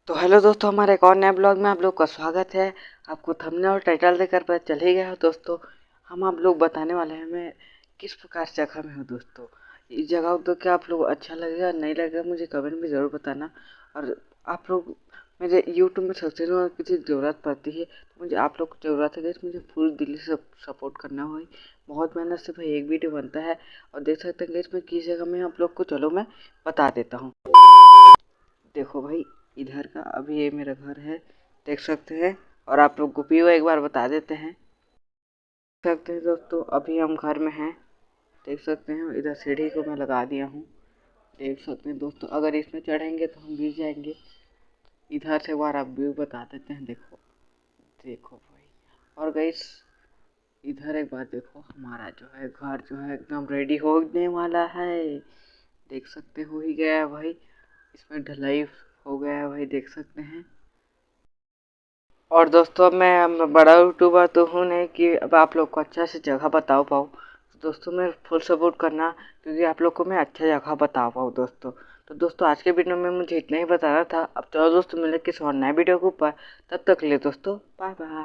तो हेलो दोस्तों, हमारे एक और नए ब्लॉग में आप लोग का स्वागत है। आपको थंबनेल और टाइटल देखकर पता चल ही गया हो दोस्तों, हम आप लोग बताने वाले हैं मैं किस प्रकार से जगह में हूँ दोस्तों। इस जगह तो क्या आप लोग अच्छा लगेगा नहीं लगेगा मुझे कमेंट में ज़रूर बताना। और आप लोग मुझे यूट्यूब में सर्च में किसी ज़रूरत पड़ती है तो मुझे आप लोग को ज़रूरत है कि मुझे पूरी दिल से सपोर्ट करना हो। बहुत मेहनत से भाई एक वीडियो बनता है और देख सकते हैं कि मैं किस जगह में आप लोग को चलो मैं बता देता हूँ। देखो भाई, इधर का अभी ये मेरा घर है, देख सकते हैं। और आप लोग को व्यू एक बार बता देते हैं। देख सकते हैं दोस्तों, अभी हम घर में हैं, देख सकते हैं। इधर सीढ़ी को मैं लगा दिया हूँ, देख सकते हैं दोस्तों। अगर इसमें चढ़ेंगे तो हम गिर जाएंगे। इधर से बार आप व्यू बता देते हैं। देखो देखो भाई। और गाइस, इधर एक बार देखो, हमारा जो है घर जो है एकदम रेडी होने वाला है। देख सकते हो ही गया है भाई, इसमें ढलाई हो गया है भाई, देख सकते हैं। और दोस्तों, अब मैं बड़ा यूट्यूबर तो हूँ नहीं कि अब आप लोग को अच्छा से जगह बता पाऊँ। तो दोस्तों मैं फुल सपोर्ट करना, क्योंकि आप लोग को मैं अच्छा जगह बता पाऊँ दोस्तों। तो दोस्तों आज के वीडियो में मुझे इतना ही बताना था। अब चलो दोस्तों, मिले किसी और नए वीडियो के ऊपर। तब तक के लिए दोस्तों बाय बाय।